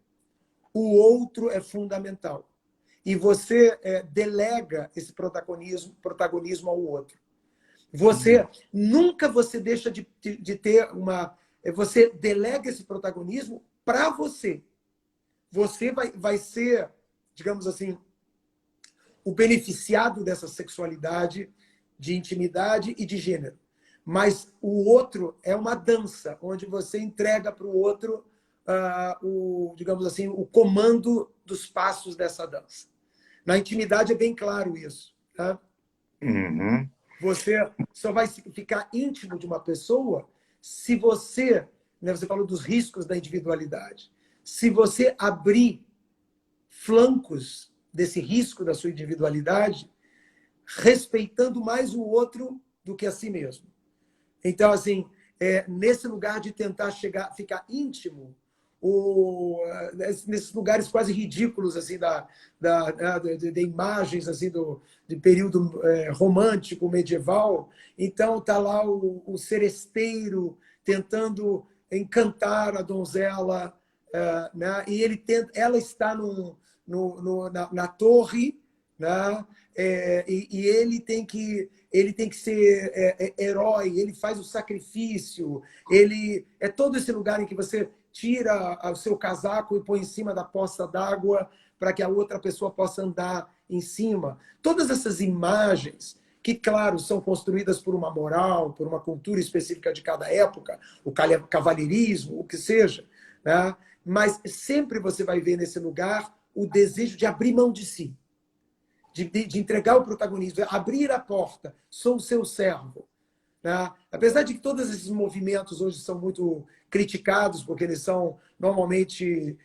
o outro é fundamental. E você delega esse protagonismo ao outro. Você nunca você deixa de ter uma. Você delega esse protagonismo para você. Você vai ser, digamos assim, o beneficiado dessa sexualidade, de intimidade e de gênero. Mas o outro é uma dança, onde você entrega para o outro, digamos assim, o comando dos passos dessa dança. Na intimidade é bem claro isso. Tá? Uhum. Você só vai ficar íntimo de uma pessoa se você, né, você falou dos riscos da individualidade, se você abrir flancos desse risco da sua individualidade, respeitando mais o outro do que a si mesmo. Então, assim, nesse lugar de tentar ficar íntimo, nesses lugares quase ridículos assim de imagens assim de período romântico medieval, então tá lá o seresteiro tentando encantar a donzela, né? E ela está na torre, né? E ele tem que ser herói, ele faz o sacrifício, ele é todo esse lugar em que você tira o seu casaco e põe em cima da poça d'água para que a outra pessoa possa andar em cima. Todas essas imagens que, claro, são construídas por uma moral, por uma cultura específica de cada época, o cavalheirismo, o que seja, né? Mas sempre você vai ver nesse lugar o desejo de abrir mão de si, de entregar o protagonismo, abrir a porta, sou o seu servo. Né? Apesar de que todos esses movimentos hoje são muito criticados, porque eles são normalmente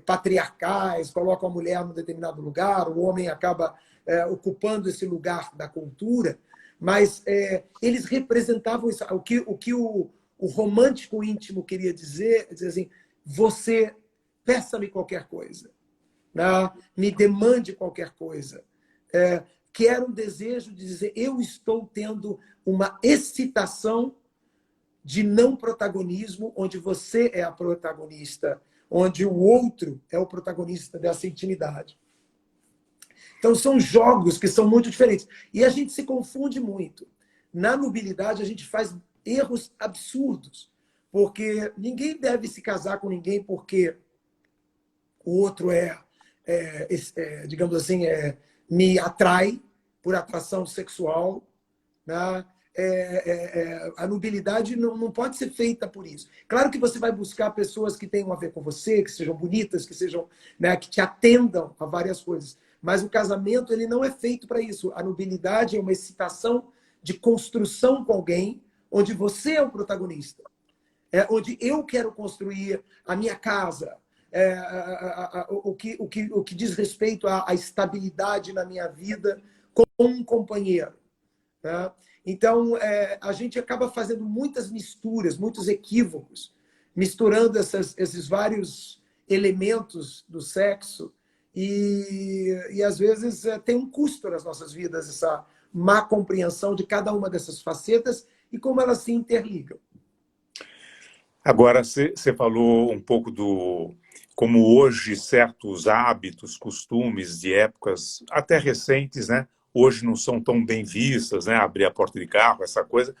patriarcais, colocam a mulher num determinado lugar, o homem acaba ocupando esse lugar da cultura, mas eles representavam isso. O que o romântico íntimo queria dizer assim, você peça-me qualquer coisa, né? Me demande qualquer coisa. Que era um desejo de dizer, eu estou tendo uma excitação de não protagonismo, onde você é a protagonista, onde o outro é o protagonista dessa intimidade. Então, são jogos que são muito diferentes. E a gente se confunde muito. Na nubilidade, a gente faz erros absurdos, porque ninguém deve se casar com ninguém porque o outro digamos assim, me atrai por atração sexual. Né? A nubilidade não pode ser feita por isso. Claro que você vai buscar pessoas que tenham a ver com você, que sejam bonitas, que sejam, né, que te atendam a várias coisas. Mas o casamento ele não é feito para isso. A nubilidade é uma excitação de construção com alguém, onde você é o protagonista. Onde eu quero construir a minha casa, o que diz respeito à estabilidade na minha vida com um companheiro. Tá? Então, a gente acaba fazendo muitas misturas, muitos equívocos, misturando esses vários elementos do sexo e às vezes, tem um custo nas nossas vidas essa má compreensão de cada uma dessas facetas e como elas se interligam. Agora, você falou um pouco do como hoje certos hábitos, costumes de épocas até recentes, né? Hoje não são tão bem vistas, né? Abrir a porta de carro, essa coisa.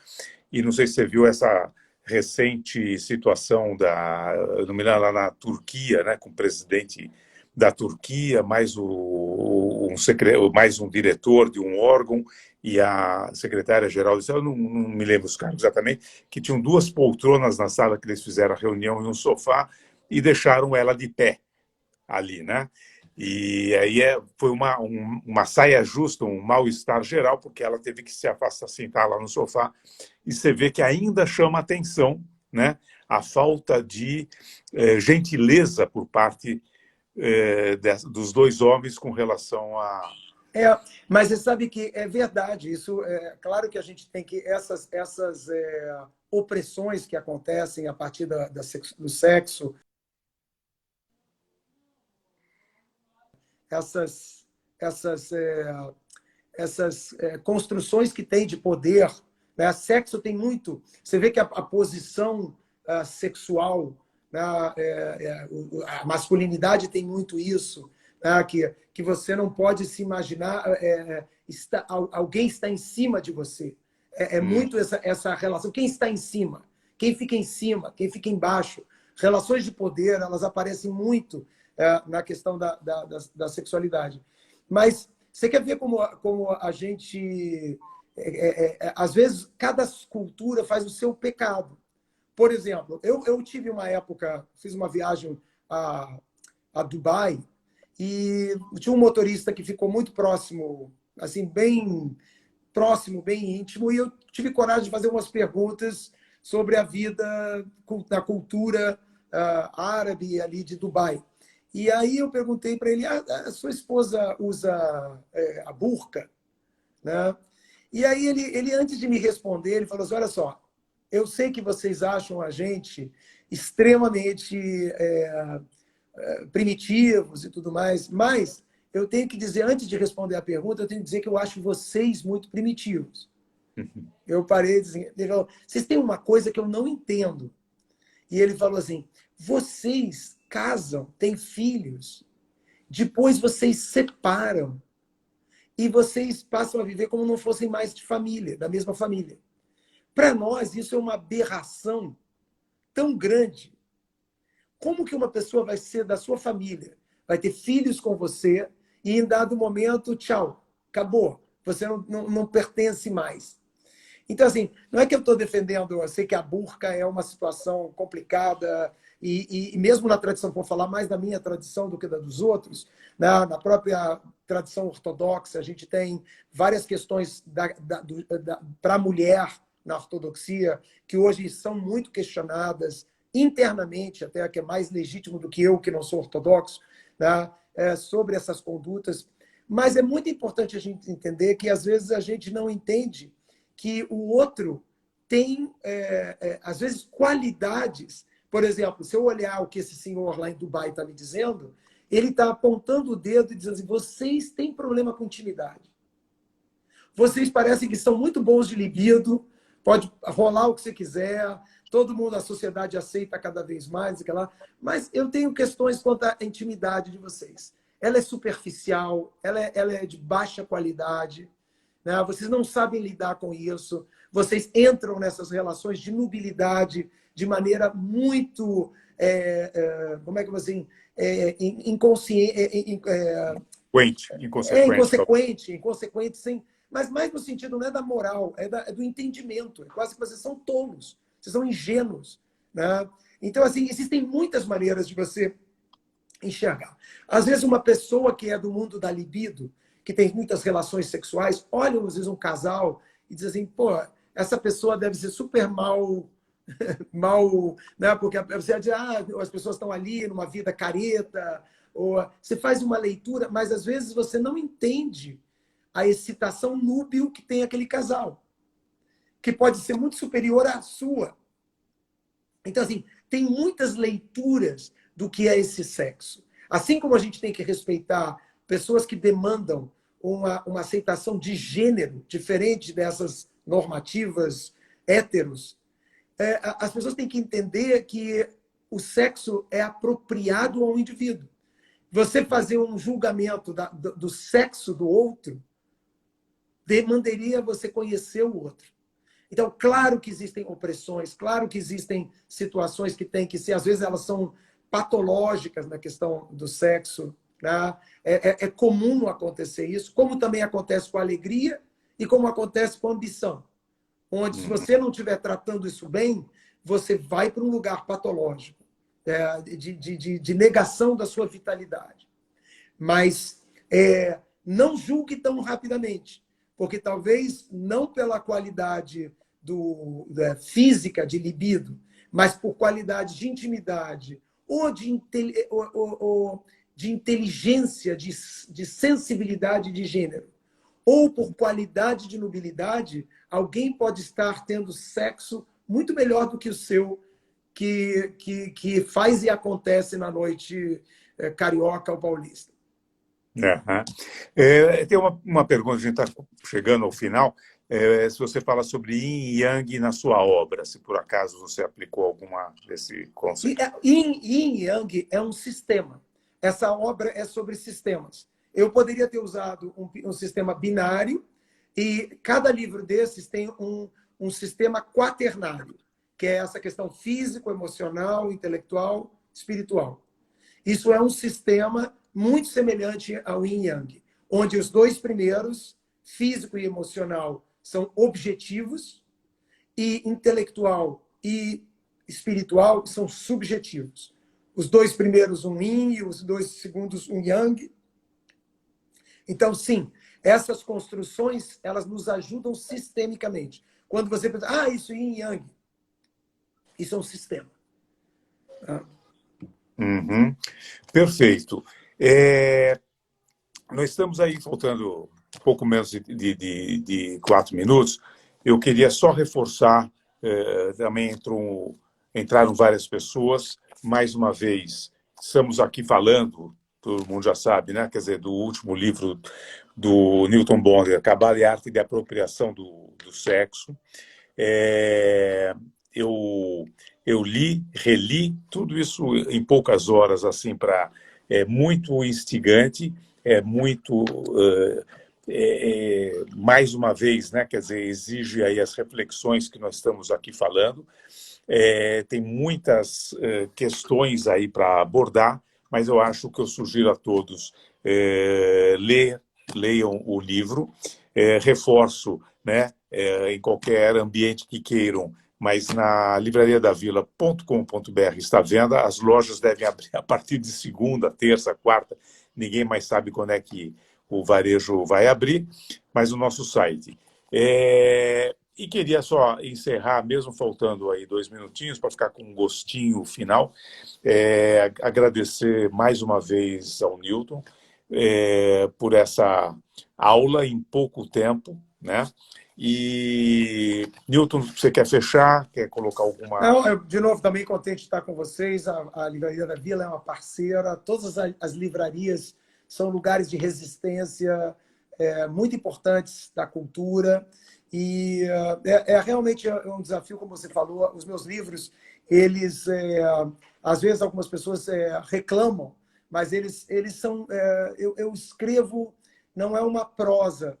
E não sei se você viu essa recente situação não me lembro, lá na Turquia, né? Com o presidente da Turquia, mais mais um diretor de um órgão e a secretária-geral, eu não me lembro os cargos exatamente, que tinham duas poltronas na sala que eles fizeram a reunião e um sofá, e deixaram ela de pé ali, né? E aí foi uma saia justa, um mal-estar geral, porque ela teve que se afastar, sentar lá no sofá, e você vê que ainda chama atenção, né, a falta de gentileza por parte dos dois homens com relação a... Mas você sabe que é verdade, isso é claro que a gente tem que essas opressões que acontecem a partir do sexo, essas, essas, construções que tem de poder, né? Sexo tem muito. Você vê que a posição sexual, né? A masculinidade tem muito isso, né? Que você não pode se imaginar alguém está em cima de você. É muito essa relação. Quem está em cima? Quem fica em cima? Quem fica embaixo? Relações de poder, elas aparecem muito na questão da sexualidade. Mas você quer ver como a gente... às vezes, cada cultura faz o seu pecado. Por exemplo, eu tive uma época, fiz uma viagem a Dubai, e tinha um motorista que ficou muito próximo, assim, bem próximo, bem íntimo, e eu tive coragem de fazer umas perguntas sobre a vida na cultura árabe ali de Dubai. E aí eu perguntei para ele, a sua esposa usa a burca? Né? E aí ele, antes de me responder, ele falou assim, olha só, eu sei que vocês acham a gente extremamente primitivos e tudo mais, mas eu tenho que dizer, antes de responder a pergunta, eu tenho que dizer que eu acho vocês muito primitivos. Eu parei de dizer, ele falou, vocês têm uma coisa que eu não entendo. E ele falou assim, vocês casam, têm filhos, depois vocês separam e vocês passam a viver como não fossem mais de família, da mesma família. Para nós, isso é uma aberração tão grande. Como que uma pessoa vai ser da sua família, vai ter filhos com você e em dado momento, tchau, acabou, você não pertence mais. Então, assim, não é que eu estou defendendo, eu sei que a burca é uma situação complicada, e mesmo na tradição, vou falar mais da minha tradição do que da dos outros, na própria tradição ortodoxa, a gente tem várias questões para a mulher na ortodoxia, que hoje são muito questionadas internamente, até que é mais legítimo do que eu, que não sou ortodoxo, né? Sobre essas condutas. Mas é muito importante a gente entender que, às vezes, a gente não entende que o outro tem, às vezes, qualidades. Por exemplo, se eu olhar o que esse senhor lá em Dubai está me dizendo, ele está apontando o dedo e dizendo assim, vocês têm problema com intimidade. Vocês parecem que são muito bons de libido, pode rolar o que você quiser, todo mundo, a sociedade aceita cada vez mais, mas eu tenho questões quanto à intimidade de vocês. Ela é superficial, ela é de baixa qualidade, né? Vocês não sabem lidar com isso, vocês entram nessas relações de nubilidade de maneira muito, como é que assim, inconsciente, inconsequente, sem, mas mais no sentido não é da moral, é do entendimento, é quase que vocês são tolos, vocês são ingênuos, né? Então, assim, existem muitas maneiras de você enxergar. Às vezes, uma pessoa que é do mundo da libido, que tem muitas relações sexuais, olha, às vezes, um casal e diz assim, pô, essa pessoa deve ser super mal, né? Porque você diz, as pessoas estão ali numa vida careta, ou você faz uma leitura, mas às vezes você não entende a excitação núbil que tem aquele casal, que pode ser muito superior à sua. Então, assim, tem muitas leituras do que é esse sexo. Assim como a gente tem que respeitar pessoas que demandam uma aceitação de gênero diferente dessas normativas héteros, as pessoas têm que entender que o sexo é apropriado ao indivíduo. Você fazer um julgamento do sexo do outro demandaria você conhecer o outro. Então, claro que existem opressões, claro que existem situações que têm que ser, às vezes elas são patológicas na questão do sexo, né? É comum acontecer isso, como também acontece com a alegria e como acontece com a ambição. Onde, se você não estiver tratando isso bem, você vai para um lugar patológico. de negação da sua vitalidade. Mas não julgue tão rapidamente, porque talvez não pela qualidade física de libido, mas por qualidade de intimidade ou de inteligência, de sensibilidade de gênero, ou por qualidade de nubilidade, alguém pode estar tendo sexo muito melhor do que o seu, que faz e acontece na noite carioca ou paulista. Tem uma pergunta, a gente está chegando ao final. Se você fala sobre Yin e Yang na sua obra, se por acaso você aplicou alguma desse conceito. Yin e Yang é um sistema. Essa obra é sobre sistemas. Eu poderia ter usado um sistema binário e cada livro desses tem um sistema quaternário, que é essa questão físico, emocional, intelectual, espiritual. Isso é um sistema muito semelhante ao Yin Yang, onde os dois primeiros, físico e emocional, são objetivos e intelectual e espiritual são subjetivos. Os dois primeiros um Yin e os dois segundos um Yang. Então, sim, essas construções, elas nos ajudam sistemicamente. Quando você pensa, isso é Yin e Yang, isso é um sistema. Uhum. Perfeito. Nós estamos aí faltando um pouco menos de 4 minutos. Eu queria só reforçar, também entraram várias pessoas. Mais uma vez, estamos aqui falando, todo mundo já sabe, né? Quer dizer, do último livro do Newton Bonder, Cabala e Arte de Apropriação do Sexo. Eu li, reli, tudo isso em poucas horas, assim, é muito instigante, muito, mais uma vez, né, quer dizer, exige aí as reflexões que nós estamos aqui falando. Tem muitas questões aí para abordar, mas eu acho que eu sugiro a todos leiam o livro, reforço, né, em qualquer ambiente que queiram, mas na livrariadavila.com.br está à venda. As lojas devem abrir a partir de segunda, terça, quarta. Ninguém mais sabe quando é que o varejo vai abrir, mas o nosso site. E queria só encerrar, mesmo faltando aí 2 minutinhos, para ficar com um gostinho final, agradecer mais uma vez ao Newton por essa aula em pouco tempo, né? E, Newton, você quer fechar? Quer colocar alguma... Não, de novo, também contente de estar com vocês. A Livraria da Vila é uma parceira. Todas as livrarias são lugares de resistência muito importantes da cultura. E realmente um desafio, como você falou. Os meus livros, eles, às vezes, algumas pessoas reclamam, mas eles são... eu escrevo, não é uma prosa,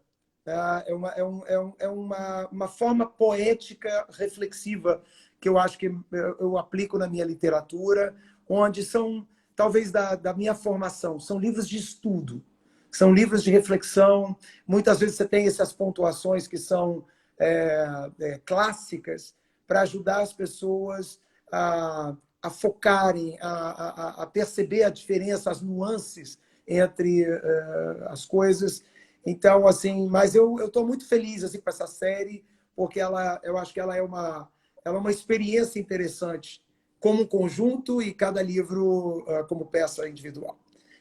é uma forma poética, reflexiva, que eu acho que eu aplico na minha literatura, onde são, talvez, da minha formação. São livros de estudo, são livros de reflexão. Muitas vezes você tem essas pontuações que são clássicas para ajudar as pessoas a focarem, a perceber a diferença, as nuances entre as coisas. Então, assim, mas eu estou muito feliz assim, com essa série, porque eu acho que ela é uma experiência interessante como conjunto e cada livro como peça individual.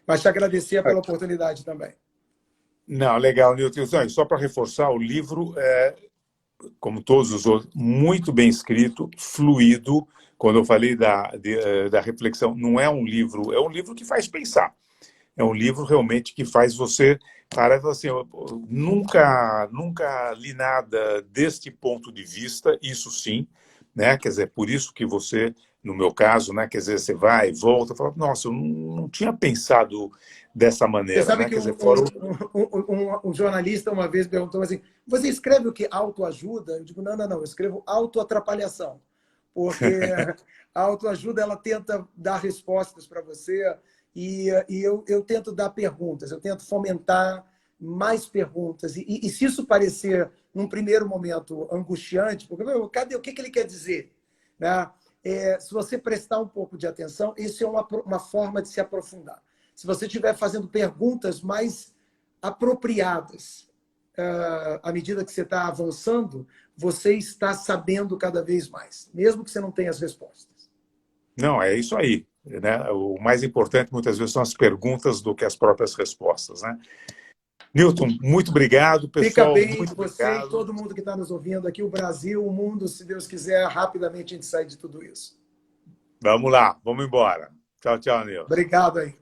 Mas te agradecer pela oportunidade também. Não, legal, Newton. Só para reforçar, o livro como todos os outros, muito bem escrito, fluido. Quando eu falei da reflexão, não é um livro, é um livro que faz pensar. É um livro realmente que faz você parar assim, eu nunca li nada deste ponto de vista, isso sim, né? Quer dizer, por isso que você, no meu caso, né? Quer dizer, você vai e volta, fala, nossa, eu não tinha pensado dessa maneira. Você sabe, né? que Quer dizer, um jornalista uma vez perguntou assim, você escreve o que? Autoajuda? Eu digo, não, eu escrevo autoatrapalhação. Porque a autoajuda, ela tenta dar respostas para você e eu tento dar perguntas, eu tento fomentar mais perguntas. E se isso parecer, num primeiro momento, angustiante, porque, cadê o que ele quer dizer? Né? se você prestar um pouco de atenção, isso é uma forma de se aprofundar. Se você estiver fazendo perguntas mais apropriadas à medida que você está avançando, você está sabendo cada vez mais, mesmo que você não tenha as respostas. Não, é isso aí. Né? O mais importante, muitas vezes, são as perguntas do que as próprias respostas. Né? Newton, muito obrigado, pessoal. Fica bem, Muito você obrigado. e todo mundo que está nos ouvindo aqui, o Brasil, o mundo, se Deus quiser, rapidamente a gente sai de tudo isso. Vamos lá, vamos embora. Tchau, tchau, Nilson. Obrigado aí.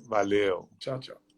Valeu. Tchau, tchau.